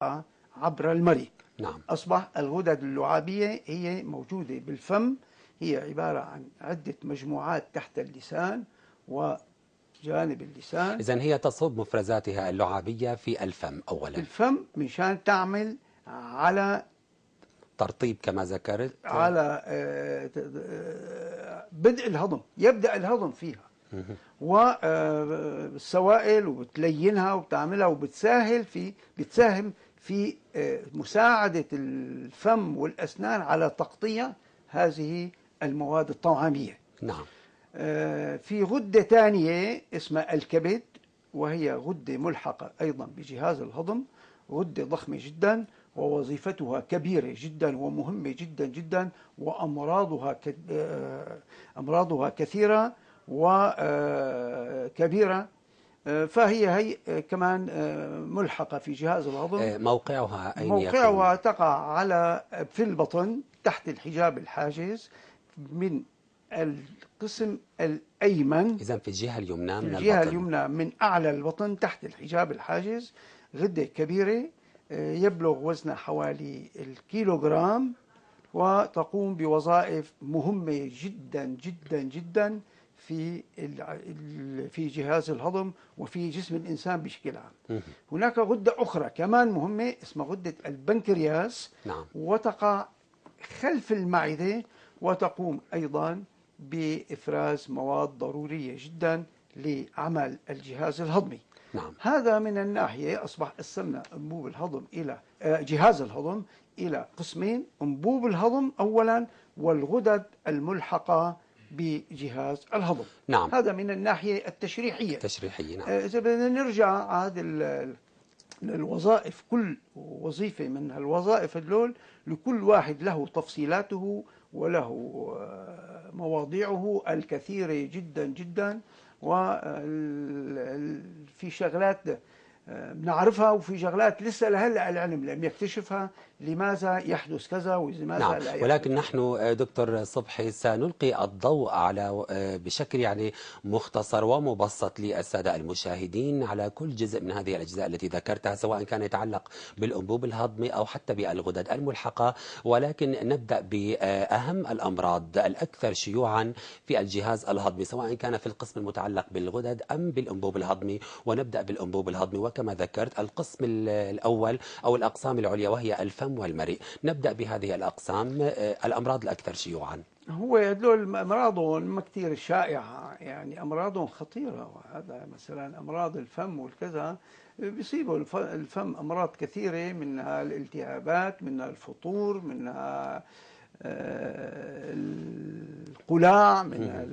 عبر المريء. نعم. أصبح الغدد اللعابية هي موجودة بالفم، هي عبارة عن عدة مجموعات تحت اللسان وجانب اللسان. إذن هي تصب مفرزاتها اللعابية في الفم في أولا، الفم مشان تعمل على ترطيب كما ذكرت. بدء الهضم، يبدأ الهضم فيها والسوائل، وبتلينها وبتعملها بتساهم في مساعدة الفم والأسنان على تغطية هذه المواد الطعامية. نعم. في غدة ثانية اسمها الكبد، وهي غدة ملحقة أيضا بجهاز الهضم، غدة ضخمة جدا ووظيفتها كبيرة جدا ومهمة جدا جدا، وأمراضها كثيرة وكبيرة. فهي كمان ملحقة في جهاز الهضم. موقعها أين موقعها يكون؟ تقع في البطن تحت الحجاب الحاجز من القسم الأيمن، إذن في الجهة اليمنى في من الجهة البطن. اليمنى من أعلى البطن تحت الحجاب الحاجز. غدة كبيرة يبلغ وزنها حوالي الكيلوغرام، وتقوم بوظائف مهمة جدا جدا جدا في جهاز الهضم وفي جسم الإنسان بشكل عام. هناك غدة أخرى كمان مهمة اسمها غدة البنكرياس. نعم. وتقع خلف المعدة، وتقوم أيضا بإفراز مواد ضرورية جدا لعمل الجهاز الهضمي. نعم. هذا من الناحية. أصبح قسمنا أنبوب الهضم إلى جهاز الهضم إلى قسمين: أنبوب الهضم أولا، والغدد الملحقة بجهاز الهضم. نعم. هذا من الناحية التشريحية. نعم. إذا بدنا نرجع عاد الوظائف، كل وظيفة من الوظائف هذول لكل واحد له تفصيلاته وله مواضيعه الكثيرة جدا جدا، وفي شغلات بنعرفها وفي شغلات لسه لهلا العلم لم يكتشفها، لماذا يحدث كذا ولماذا نعم. لا يحدث. ولكن نحن دكتور صبحي سنلقي الضوء على بشكل مختصر ومبسط للسادة المشاهدين على كل جزء من هذه الأجزاء التي ذكرتها، سواء كان يتعلق بالأنبوب الهضمي أو حتى بالغدد الملحقة. ولكن نبدأ بأهم الأمراض الأكثر شيوعا في الجهاز الهضمي، سواء كان في القسم المتعلق بالغدد أم بالأنبوب الهضمي. ونبدأ بالأنبوب الهضمي، وكما ذكرت القسم الأول أو الأقسام العليا وهي الفم والمريء. نبدأ بهذه الأقسام، الأمراض الأكثر شيوعا. هو هدول أمراضهم ما كثير شائعة، يعني أمراضهم خطيرة. وهذا مثلا أمراض الفم والكذا بيصيبوا الفم أمراض كثيرة، منها الالتهابات، منها الفطور، منها القلاع، منها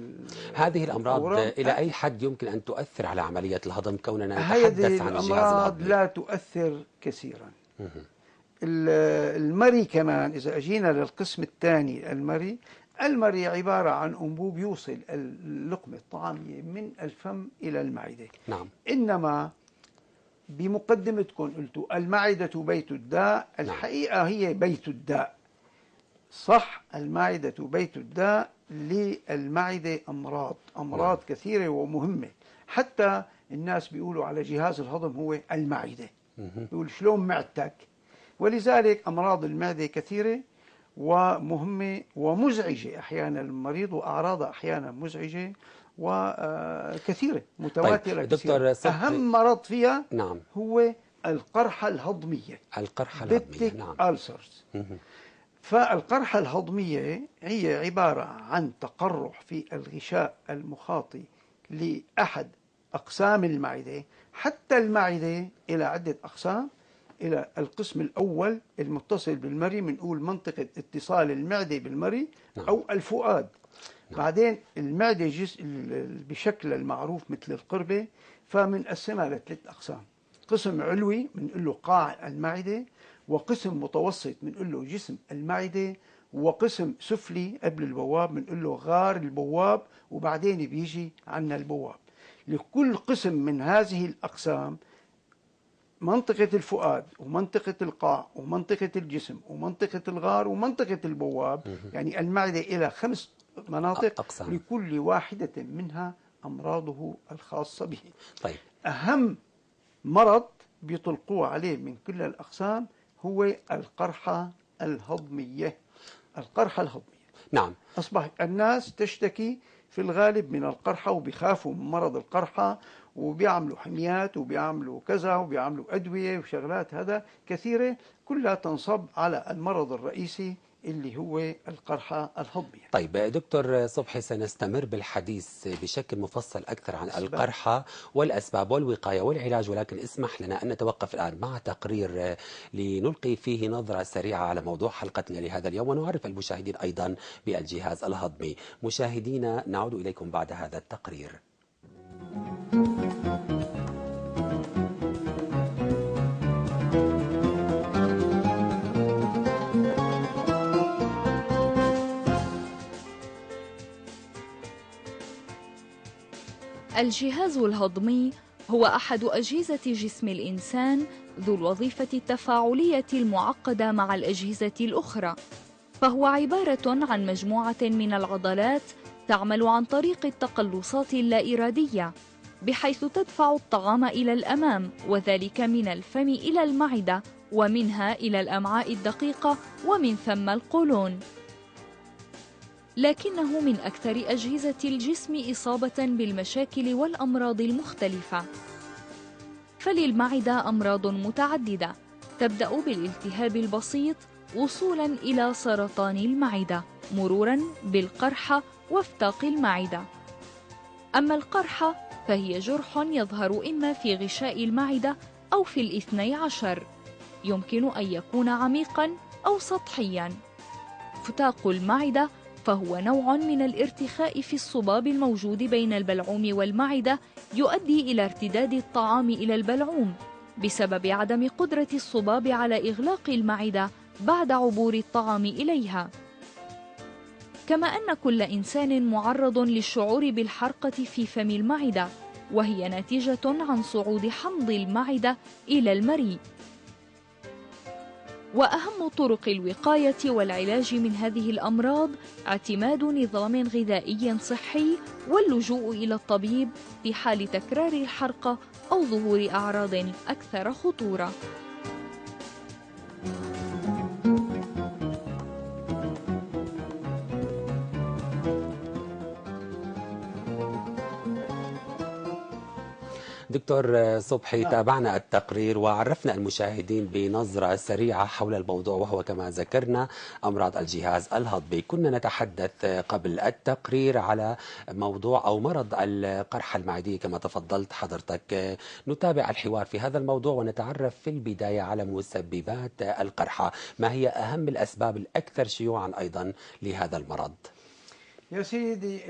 هذه الأمراض الأورام. إلى أي حد يمكن أن تؤثر على عملية الهضم كوننا نتحدث هذه عن الجهاز الأمراض الهضمي؟ لا تؤثر كثيرا. المري كمان، إذا أجينا للقسم الثاني المري عبارة عن أنبوب يوصل اللقمة الطعامية من الفم إلى المعدة. نعم. إنما بمقدمتكم قلتوا المعدة بيت الداء. الحقيقة هي بيت الداء، صح، المعدة بيت الداء. للمعدة أمراض كثيرة ومهمة. حتى الناس بيقولوا على جهاز الهضم هو المعدة، بيقول شلون معدتك. ولذلك أمراض المعدة كثيرة ومهمة ومزعجة أحيانا للمريض، وأعراضها أحيانا مزعجة وكثيرة متواترة. طيب دكتور صبحي، أهم مرض فيها نعم، هو القرحة الهضمية، القرحة الهضمية. نعم. ألسرز. فالقرحة الهضمية هي عبارة عن تقرح في الغشاء المخاطي لأحد أقسام المعدة. حتى المعدة إلى عدة أقسام. إلى القسم الأول المتصل بالمري بنقول منطقة اتصال المعدة بالمري. نعم. أو الفؤاد. نعم. بعدين المعدة جزء بشكل المعروف مثل القربة، فمنقسمها لثلاث أقسام: قسم علوي بنقول له قاع المعدة، وقسم متوسط بنقول له جسم المعدة، وقسم سفلي قبل البواب بنقول له غار البواب، وبعدين بيجي عنا البواب. لكل قسم من هذه الأقسام منطقة الفؤاد ومنطقة القاع ومنطقة الجسم ومنطقة الغار ومنطقة البواب، يعني المعدة إلى 5 مناطق أقسام. لكل واحدة منها أمراضه الخاصة به. طيب. أهم مرض بيطلقوه عليه من كل الأقسام هو القرحة الهضمية. القرحة الهضمية. نعم. أصبح الناس تشتكي في الغالب من القرحة وبيخافوا من مرض القرحة وبيعملوا حميات وبيعملوا كذا وبيعملوا أدوية وشغلات هذا كثيرة كلها تنصب على المرض الرئيسي اللي هو القرحة الهضمية. طيب دكتور صبحي، سنستمر بالحديث بشكل مفصل أكثر عن القرحة والأسباب والوقاية والعلاج، ولكن اسمح لنا أن نتوقف الآن مع تقرير لنلقي فيه نظرة سريعة على موضوع حلقتنا لهذا اليوم، ونعرف المشاهدين أيضا بالجهاز الهضمي. مشاهدينا، نعود إليكم بعد هذا التقرير. الجهاز الهضمي هو أحد أجهزة جسم الإنسان ذو الوظيفة التفاعلية المعقدة مع الأجهزة الأخرى، فهو عبارة عن مجموعة من العضلات تعمل عن طريق التقلصات اللا إرادية، بحيث تدفع الطعام إلى الأمام، وذلك من الفم إلى المعدة، ومنها إلى الأمعاء الدقيقة، ومن ثم القولون. لكنه من أكثر أجهزة الجسم إصابة بالمشاكل والأمراض المختلفة. فللمعدة أمراض متعددة تبدأ بالالتهاب البسيط وصولاً إلى سرطان المعدة، مروراً بالقرحة وافتاق المعدة. أما القرحة فهي جرح يظهر إما في غشاء المعدة أو في الاثني عشر، يمكن أن يكون عميقاً أو سطحياً. فتاق المعدة فهو نوع من الارتخاء في الصباب الموجود بين البلعوم والمعدة، يؤدي إلى ارتداد الطعام إلى البلعوم بسبب عدم قدرة الصباب على إغلاق المعدة بعد عبور الطعام إليها. كما أن كل إنسان معرض للشعور بالحرقة في فم المعدة، وهي ناتجة عن صعود حمض المعدة إلى المريء. وأهم طرق الوقاية والعلاج من هذه الأمراض اعتماد نظام غذائي صحي واللجوء إلى الطبيب في حال تكرار الحرقة أو ظهور أعراض أكثر خطورة. دكتور صبحي، تابعنا التقرير وعرفنا المشاهدين بنظرة سريعة حول الموضوع، وهو كما ذكرنا أمراض الجهاز الهضمي. كنا نتحدث قبل التقرير على موضوع أو مرض القرحة المعدية كما تفضلت حضرتك. نتابع الحوار في هذا الموضوع ونتعرف في البداية على مسببات القرحة. ما هي أهم الأسباب الأكثر شيوعا أيضا لهذا المرض؟ يا سيدي،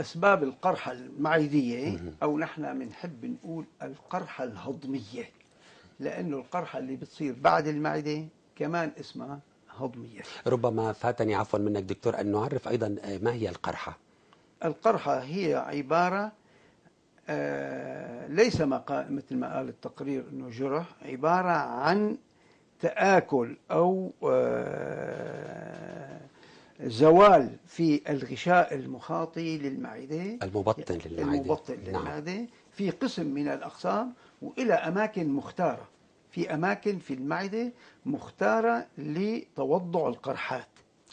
أسباب القرحة المعدية أو نحن بنحب نقول القرحة الهضمية، لأنه القرحة اللي بتصير بعد المعدة كمان اسمها هضمية. ربما فاتني عفوا منك دكتور أن نعرف أيضا ما هي القرحة. القرحة هي عبارة ليس مثل ما قال التقرير أنه جرح، عبارة عن تآكل أو زوال في الغشاء المخاطي للمعدة، المبطن للمعدة نعم. في قسم من الأقسام وإلى أماكن مختارة، في أماكن في المعدة مختارة لتوضع القرحات.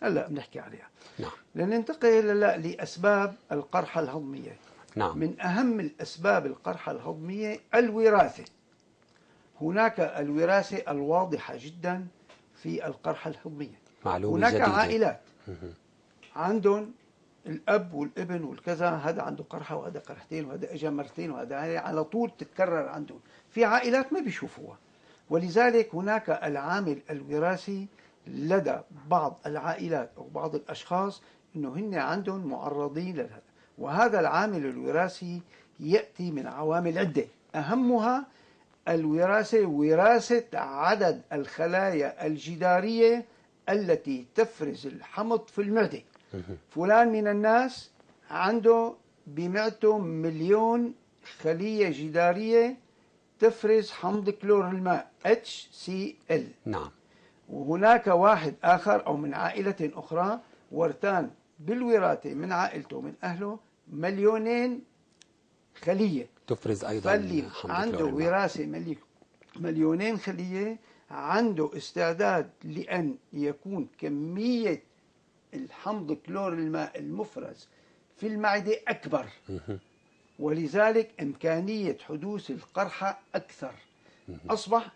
هلا بنحكي عليها. نعم. لننتقل لأسباب القرحة الهضمية. نعم. من أهم الأسباب القرحة الهضمية الوراثة. هناك الوراثة الواضحة جدا في القرحة الهضمية. هناك جديدة. عائلات عندهم الأب والابن والكذا، هذا عنده قرحة وهذا قرحتين وهذا اجى مرتين وهذا على طول تتكرر عندهم. في عائلات ما بيشوفوها، ولذلك هناك العامل الوراثي لدى بعض العائلات أو بعض الأشخاص إنه هن عندهم معرضين لهذا. وهذا العامل الوراثي يأتي من عوامل عدة، أهمها الوراثة، وراثة عدد الخلايا الجدارية التي تفرز الحمض في المعدة. فلان من الناس عنده بمعدته 1,000,000 خلية جدارية تفرز حمض كلور الماء HCl. نعم. وهناك واحد آخر أو من عائلة أخرى ورثان بالوراثة من عائلته ومن أهله 2,000,000 خلية تفرز أيضا فاللي حمض عنده كلور الماء. وراثة مليونين خلية عنده استعداد لأن يكون كمية الحمض كلور الماء المفرز في المعدة أكبر، ولذلك إمكانية حدوث القرحة أكثر. أصبح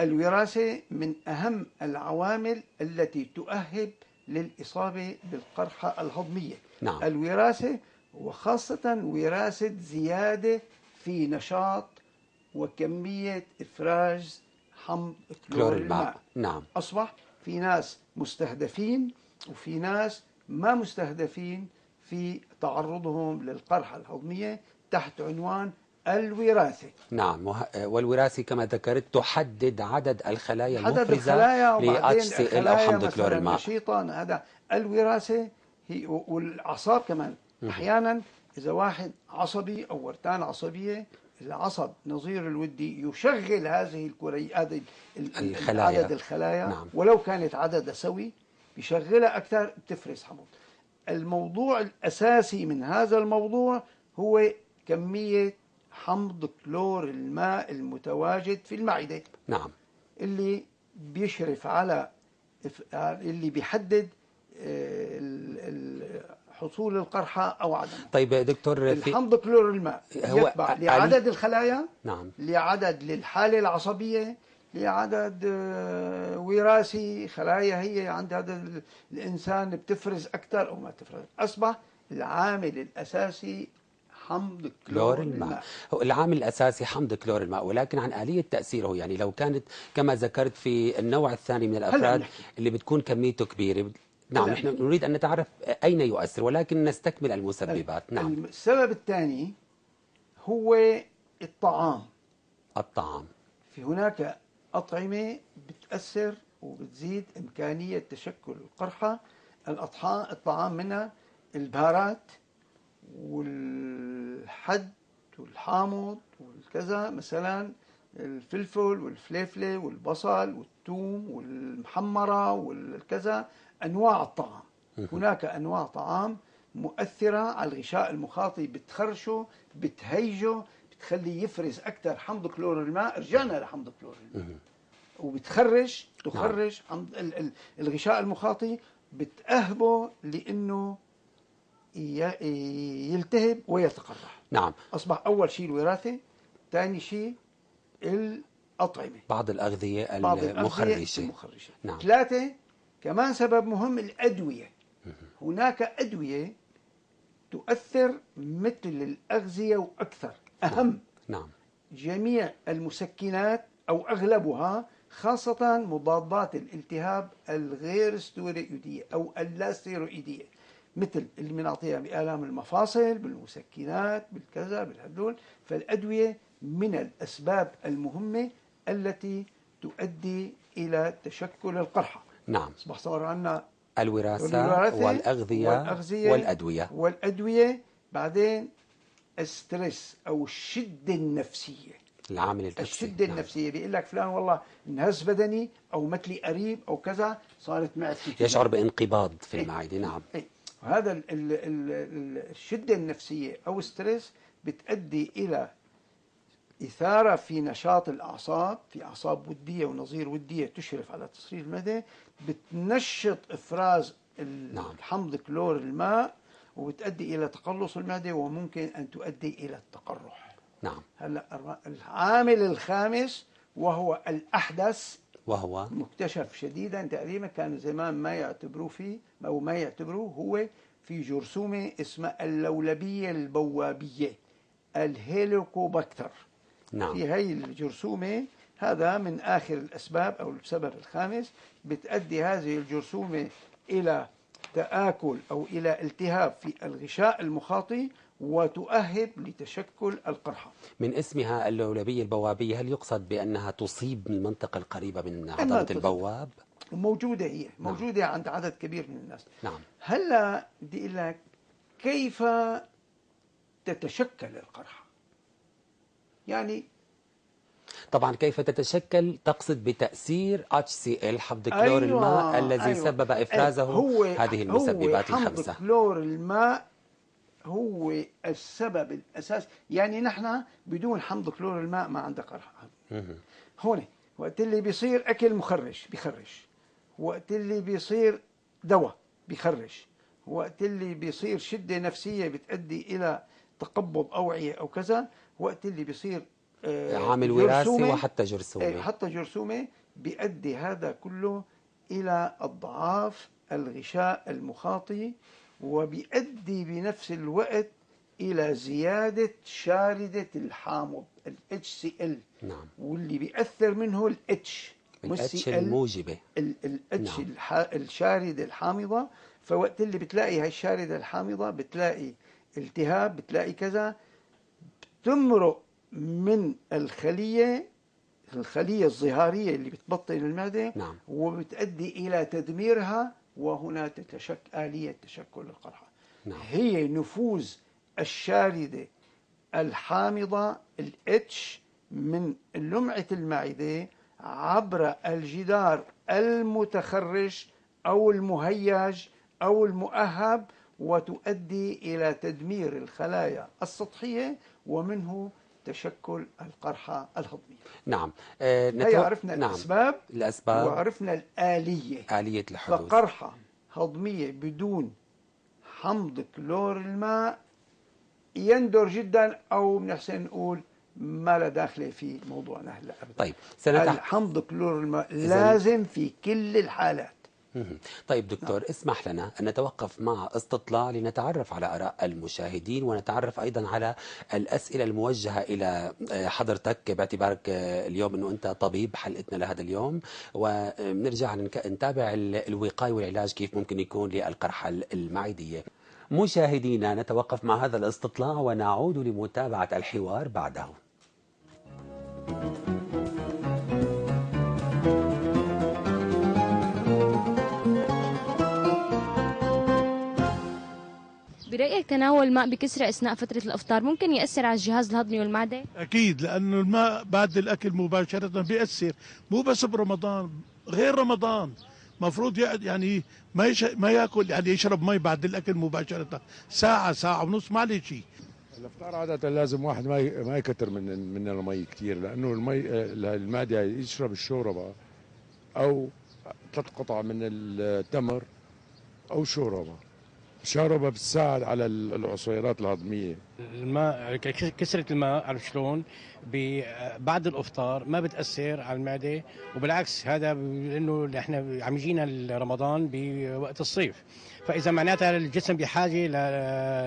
الوراثة من أهم العوامل التي تؤهب للإصابة بالقرحة الهضمية. نعم. الوراثة وخاصة وراثة زيادة في نشاط وكمية إفراز حمض كلور الماء. نعم. أصبح في ناس مستهدفين وفي ناس ما مستهدفين في تعرضهم للقرحة الهضمية تحت عنوان الوراثة. نعم. والوراثة كما ذكرت تحدد عدد الخلايا عدد المفرزة الخلايا، ل وبعدين HCl أو حمض كلور الماء. نشيطا. هذا الوراثة هي، والأعصاب كمان. أحيانا إذا واحد عصبي أو ورثان عصبية، العصب نظير الودي يشغل هذه هذه الخلايا. عدد الخلايا. نعم. ولو كانت عددها سوي بيشغلها أكثر، بتفرز حمض. الموضوع الأساسي من هذا الموضوع هو كمية حمض كلور الماء المتواجد في المعدة. نعم. اللي بيشرف على، اللي بيحدد حصول القرحة أو عدمها. طيب دكتور، الحمض كلور الماء يتبع لعدد الخلايا. نعم. لعدد للحالة العصبية، لعدد وراثي، خلايا هي عند هذا الإنسان بتفرز أكثر أو ما تفرز. أصبح العامل الأساسي حمض كلور الماء. هو العامل الأساسي حمض كلور الماء، ولكن عن آلية تأثيره، يعني لو كانت كما ذكرت في النوع الثاني من الأفراد اللي بتكون كميته كبيرة. نعم. نحن نريد أن نتعرف أين يؤثر، ولكن نستكمل المسببات. نعم. السبب الثاني هو الطعام. الطعام. في هناك أطعمة بتأثر وبتزيد إمكانية تشكل القرحة. الطعام منها البهارات والحد والحامض والكذا، مثلا الفلفل والفليفلة والبصل والثوم والمحمرة والكذا، أنواع الطعام. هناك أنواع طعام مؤثرة على الغشاء المخاطي، بتخرشه، بتهيجه، بتخليه يفرز أكثر حمض كلور الماء. رجعنا لحمض كلور الماء. وبتخرج حمض الغشاء المخاطي، بتأهبه لأنه يلتهب ويتقرح. نعم. أصبح أول شيء الوراثة، ثاني شيء الأطعمة، بعض الأغذية المخرشة. نعم. ثلاثة كمان سبب مهم، الأدوية. هناك أدوية تؤثر مثل الأغذية وأكثر. أهم. نعم. جميع المسكنات أو أغلبها، خاصة مضادات الالتهاب الغير ستيرويدية أو اللاستيرويدية، مثل اللي بنعطيها بآلام المفاصل، بالمسكنات، بالكذا، بالهدول. فالأدوية من الأسباب المهمة التي تؤدي إلى تشكل القرحة. نعم. أصبح صار عندنا الوراثة والأغذية والأدوية. بعدين الستريس أو الشدة النفسية. العامل النفسي. الشدة النفسية، بيقول لك فلان والله انهز بدني أو مثلي قريب أو كذا، صارت معدتي يشعر بانقباض في المعدة. نعم. هذا الشدة النفسية أو ستريس بتؤدي إلى إثارة في نشاط الأعصاب، في أعصاب ودية ونظير ودية تشرف على تصريف المعدة، بتنشط إفراز الحمض كلور الماء، وبتؤدي إلى تقلص المعدة، وممكن أن تؤدي إلى التقرح. نعم. هلا العامل الخامس وهو الأحدث، وهو مكتشف جديدا تقريبا، كانوا زمان ما يعتبروه فيه أو ما يعتبروه، هو في جرثومة اسمها اللولبية البوابية، الهيليكوباكتر. نعم. في هي الجرثومة، هذا من آخر الأسباب أو السبب الخامس، بتؤدي هذه الجرثومة إلى تآكل أو إلى التهاب في الغشاء المخاطي، وتؤهب لتشكل القرحة. من اسمها اللولبية البوابية، هل يقصد بأنها تصيب المنطقة القريبة من عضلة البواب؟ موجودة، هي موجودة عند عدد كبير من الناس. نعم. هلا بدي أقول لك كيف تتشكل القرحة. يعني طبعا كيف تتشكل تقصد بتأثير HCl حمض كلور الماء الذي سبب إفرازه هذه المسببات الخمسة. حمض كلور الماء هو السبب الأساسي. يعني نحن بدون حمض كلور الماء ما عندنا قرحة. هون وقت اللي بيصير أكل مخرج بيخرج، وقت اللي بيصير دواء بيخرج، وقت اللي بيصير شدة نفسية بتؤدي إلى تقبض أوعية أو كذا، وقت اللي بيصير عامل وراثي جرثومة، وحتى جرثومي. حتى جرثومة، بيؤدي هذا كله إلى أضعاف الغشاء المخاطي، وبيؤدي بنفس الوقت إلى زيادة شاردة الحامض ال HCl. نعم. واللي بيأثر منه ال H الاتش الموجبة. ال H نعم. الشاردة الحامضة. فوقت اللي بتلاقي هاي الشاردة الحامضة بتلاقي التهاب، بتلاقي كذا، تمرق من الخلية الظهارية اللي بتبطن المعدة. نعم. وبتؤدي إلى تدميرها، وهنا آلية تشكل القرحة. نعم. هي نفوذ الشاردة الحامضة الاتش من لمعة المعدة عبر الجدار المتخرج أو المهيج أو المؤهب، وتؤدي إلى تدمير الخلايا السطحية، ومنه تشكل القرحة الهضمية. نعم. هي عرفنا نعم. الأسباب وعرفنا الآلية. آلية الحدوث. فقرحة هضمية بدون حمض كلور الماء يندر جدا، أو بنحسن نقول ما لا داخله في موضوعنا هلا أبدا. طيب الحمض كلور الماء لازم في كل الحالات. طيب دكتور، اسمح لنا أن نتوقف مع استطلاع لنتعرف على آراء المشاهدين، ونتعرف أيضا على الأسئلة الموجهة إلى حضرتك، باعتبارك اليوم أنه أنت طبيب حلقتنا لهذا اليوم، ونرجع نتابع الوقاية والعلاج كيف ممكن يكون للقرحة المعدية. مشاهدينا، نتوقف مع هذا الاستطلاع ونعود لمتابعة الحوار بعده. برأيك تناول الماء بكثرة أثناء فترة الإفطار ممكن يأثر على الجهاز الهضمي والمعدة؟ أكيد، لأنه الماء بعد الأكل مباشرة بيأثر، مو بس برمضان، غير رمضان مفروض يعني ما ياكل، يعني يشرب مي بعد الأكل مباشرة، ساعة ونص ما عليه شيء. الافطار عادة لازم واحد ما يكتر من المي كثير، لأنه المعدة يشرب الشوربة أو 3 قطع من التمر أو شوربة بتساعد على العصيرات الهضمية. الماء، كثرة الماء، عرفت شلون؟ بعد الافطار ما بتاثر على المعده، وبالعكس هذا لانه احنا عم يجينا رمضان بوقت الصيف، فاذا معناتها الجسم بحاجه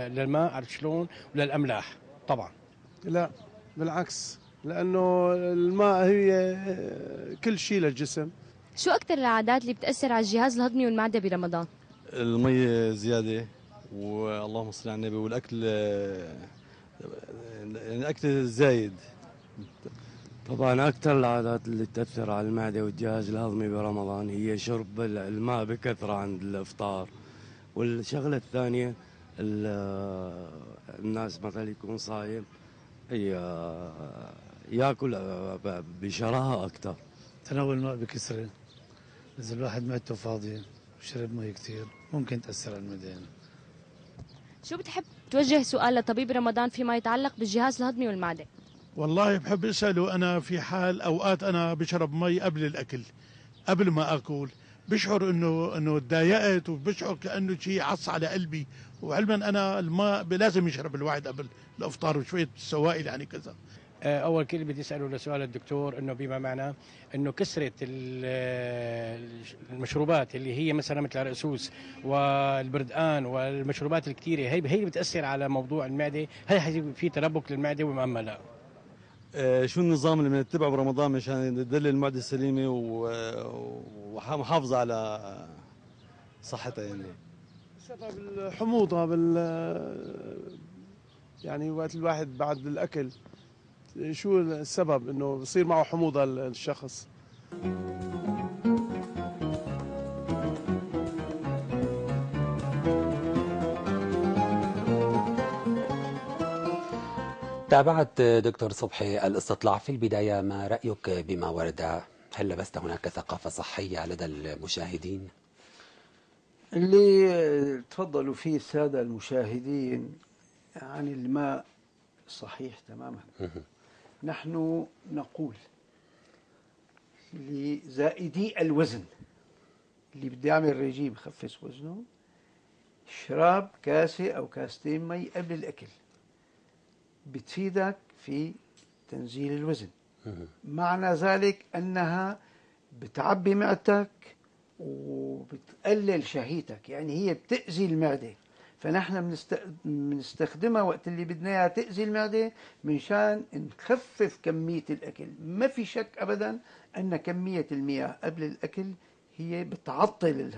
للماء، عرفت شلون؟ وللاملاح طبعا. لا بالعكس، لانه الماء هي كل شيء للجسم. شو أكثر العادات اللي بتأثر على الجهاز الهضمي والمعدة برمضان؟ المي زيادة، واللهم صل على النبي، والأكل الأكل الزايد. طبعا أكثر العادات اللي تأثر على المعدة والجهاز الهضمي برمضان هي شرب الماء بكثرة عند الإفطار، والشغلة الثانية الناس مثلا يكون صايم ياكل بشراهة أكثر. تناول الماء بكثرة، إذا الواحد معدته فاضية وشرب مي كثير ممكن تأثر على المعدة. شو بتحب توجه سؤال لطبيب رمضان فيما يتعلق بالجهاز الهضمي والمعدة؟ والله بحب أسأله، أنا في حال أوقات أنا بشرب مي قبل الأكل، قبل ما أكل بشعر إنه تضايقت، وبشعر كأنه شيء عص على قلبي، وعلما أنا الماء لازم يشرب الواحد قبل الإفطار وشوية سوائل يعني كذا. اول كلمه بدي اساله لسؤال الدكتور، انه بما معنى انه كثره المشروبات اللي هي مثلا مثل الرقصوص والبردقان والمشروبات الكثيره، هي بتاثر على موضوع المعده؟ هل في تربك للمعده ولا لا؟ شو النظام اللي بنتبعه برمضان مشان تدل المعده السليمه ومحافظه على صحتها؟ يعني بسبب الحموضه يعني وقت الواحد بعد الاكل، شو السبب انه بصير معه حموضه الشخص؟ تابعت دكتور صبحي الاستطلاع. في البداية، ما رأيك بما ورد؟ هل لبست هناك ثقافة صحية لدى المشاهدين؟ اللي تفضلوا فيه السادة المشاهدين عن الماء صحيح تماما. نحن نقول لزائدي الوزن، اللي بده يعمل ريجيم يخفف وزنه، شراب كاسة أو كاستين مي قبل الأكل بتفيدك في تنزيل الوزن. معنى ذلك أنها بتعبي معدتك وبتقلل شهيتك، يعني هي بتأذي المعدة، فنحن بنستخدمها وقت اللي بدنا اياها تأذي المعدة منشان نخفف كمية الأكل. ما في شك أبدا أن كمية المياه قبل الأكل هي بتعطل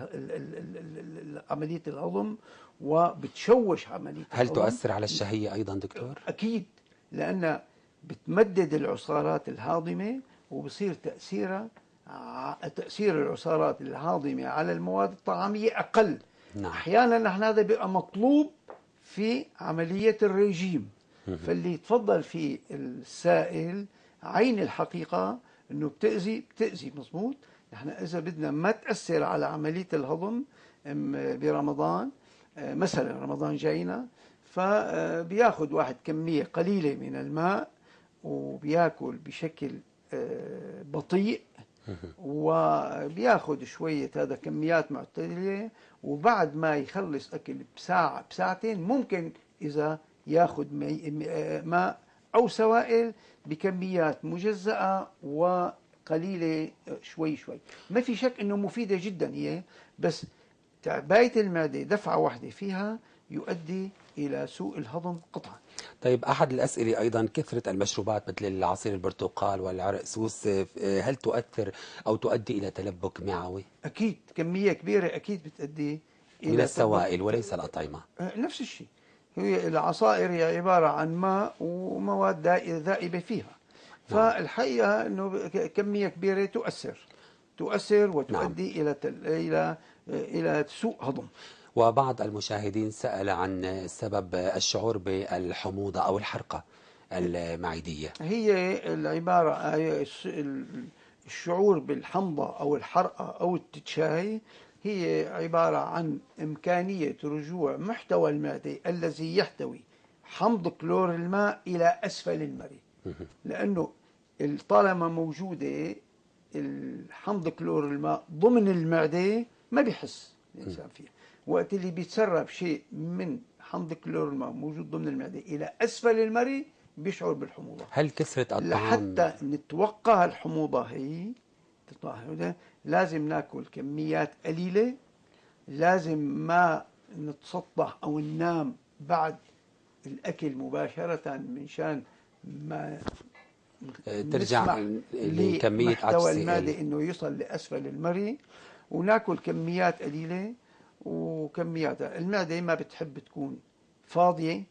عملية الهضم وبتشوش عملية هل الهضم. تؤثر على الشهية أيضا دكتور؟ أكيد، لأن بتمدد العصارات الهاضمة وبصير تأثير العصارات الهاضمة على المواد الطعامية أقل. نعم. أحيانا نحن هذا بيبقى مطلوب في عملية الرجيم. فاللي تفضل في السائل عين الحقيقة أنه بتأذي مضبوط. نحن إذا بدنا ما تأثر على عملية الهضم برمضان، مثلا رمضان جاينا، فبياخد واحد كمية قليلة من الماء وبياكل بشكل بطيء وبياخد شوية هذا كميات معتدلة، وبعد ما يخلص أكل بساعة بساعتين ممكن إذا ياخد ماء أو سوائل بكميات مجزأة وقليلة شوي شوي. ما في شك أنه مفيدة جدا هي، بس تعباية المعدة دفعة واحدة فيها يؤدي إلى سوء الهضم قطعا. طيب أحد الأسئلة أيضا كثرة المشروبات مثل العصير البرتقال والعرق سوس، هل تؤثر أو تؤدي إلى تلبك معوي؟ أكيد كمية كبيرة أكيد بتؤدي إلى من السوائل وليس الأطعمة. نفس الشيء، هي العصائر هي عبارة عن ماء ومواد ذائبة فيها. فالحقيقة أنه كمية كبيرة تؤثر وتؤدي إلى سوء هضم. وبعض المشاهدين سأل عن سبب الشعور بالحموضة أو الحرقة المعدية. هي العبارة الشعور بالحمضة أو الحرقة أو التشاي هي عبارة عن إمكانية رجوع محتوى المعدة الذي يحتوي حمض كلور الماء إلى أسفل المريء، لأنه طالما موجودة الحمض كلور الماء ضمن المعدة ما بيحس الإنسان فيها. وقت اللي بيتسرب شيء من حمض كلور الماء موجود ضمن المعدة إلى أسفل المريء بيشعر بالحموضة. هل كثرة الطعام لحتى نتوقع الحموضة هي لازم ناكل كميات قليلة، لازم ما نتسطح أو ننام بعد الأكل مباشرة منشان ما ترجع لكمية محتوى المعدة إنه يصل لأسفل المريء، وناكل كميات قليلة. وكميات المعدة ما بتحب تكون فاضية،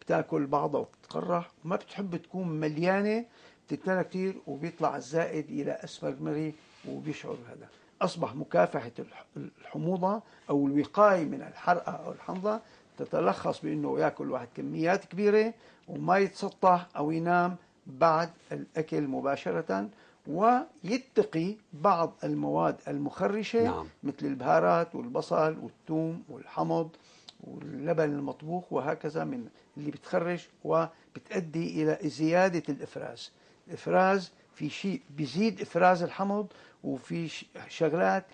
بتاكل بعضها وبتتقرح، وما بتحب تكون مليانة، بتتملى كثير وبيطلع الزائد إلى أسفل المريء وبيشعر هذا. أصبح مكافحة الحموضة أو الوقاية من الحرقة أو الحمضة تتلخص بأنه يأكل واحد كميات كبيرة وما يتسطح أو ينام بعد الأكل مباشرة، ويتقي بعض المواد المخرشة. نعم. مثل البهارات والبصل والثوم والحمض واللبن المطبوخ وهكذا من اللي بتخرج وبتؤدي إلى زيادة الإفراز. الإفراز في شيء بيزيد إفراز الحمض، وفي شغلات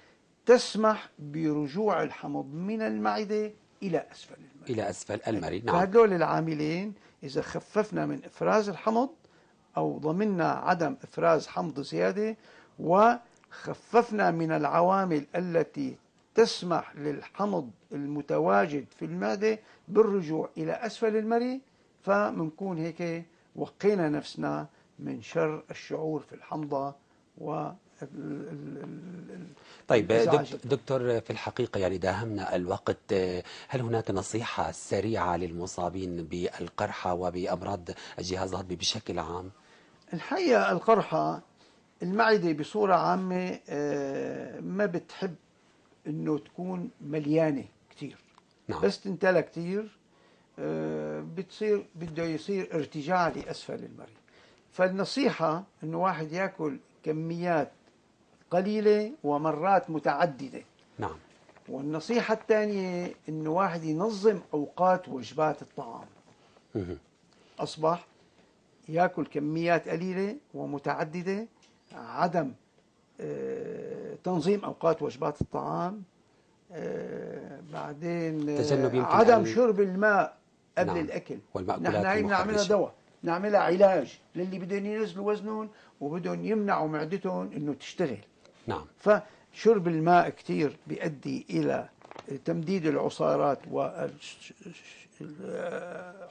تسمح برجوع الحمض من المعدة إلى أسفل المريء. نعم. فهدول العاملين إذا خففنا من إفراز الحمض أو ضمننا عدم إفراز حمض زيادة وخففنا من العوامل التي تسمح للحمض المتواجد في المعدة بالرجوع إلى أسفل المريء، فمنكون هيك وقينا نفسنا من شر الشعور في الحمضة و طيب دكتور، في الحقيقة يعني داهمنا الوقت، هل هناك نصيحة سريعة للمصابين بالقرحة وبأمراض الجهاز الهضمي بشكل عام؟ الحقيقة القرحة المعدة بصورة عامة ما بتحب انه تكون مليانة كتير. نعم. بس تمتلى كتير بده يصير ارتجاع لأسفل المريء. فالنصيحة انه واحد يأكل كميات قليلة ومرات متعددة. نعم. والنصيحة الثانية انه واحد ينظم اوقات وجبات الطعام. اصبح يأكل كميات قليلة ومتعددة، عدم تنظيم أوقات وجبات الطعام، بعدين تجنب يمكن عدم شرب الماء قبل نعم. الأكل. والمأكولات نحن هي بنعملها المحرشة. دواء، نعملها علاج للي بدهم ينزلوا وزنهم وبدهم يمنعوا معدتهم إنه تشتغل. نعم. فشرب الماء كثير بيؤدي إلى تمديد العصارات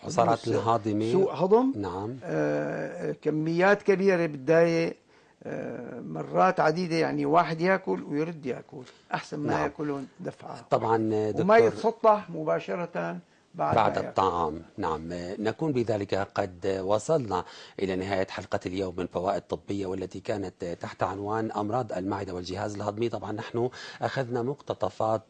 عصارات الهاضمة، سوء هضم. نعم. كميات كبيرة بتضايق، مرات عديدة، يعني واحد ياكل ويرد ياكل أحسن ما نعم. ياكلون دفعة. طبعا دكتور، وما يتسطح مباشرة بعد الطعام. نعم، نكون بذلك قد وصلنا إلى نهاية حلقة اليوم من فوائد طبية، والتي كانت تحت عنوان أمراض المعدة والجهاز الهضمي. طبعا نحن أخذنا مقتطفات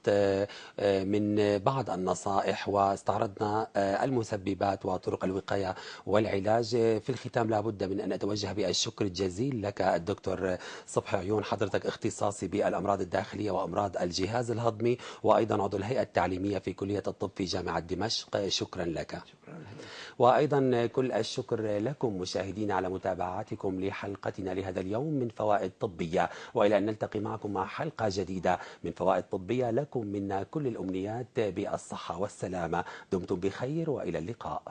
من بعض النصائح واستعرضنا المسببات وطرق الوقاية والعلاج. في الختام لابد من أن أتوجه بالشكر الجزيل لك الدكتور صبحي عيون، حضرتك اختصاصي بالأمراض الداخلية وأمراض الجهاز الهضمي، وأيضا عضو الهيئة التعليمية في كلية الطب في جامعة دمشق. شكرا لك. وأيضا كل الشكر لكم مشاهدين على متابعتكم لحلقتنا لهذا اليوم من فوائد طبية، وإلى أن نلتقي معكم مع حلقة جديدة من فوائد طبية. لكم منا كل الأمنيات بالصحة والسلامة. دمتم بخير وإلى اللقاء.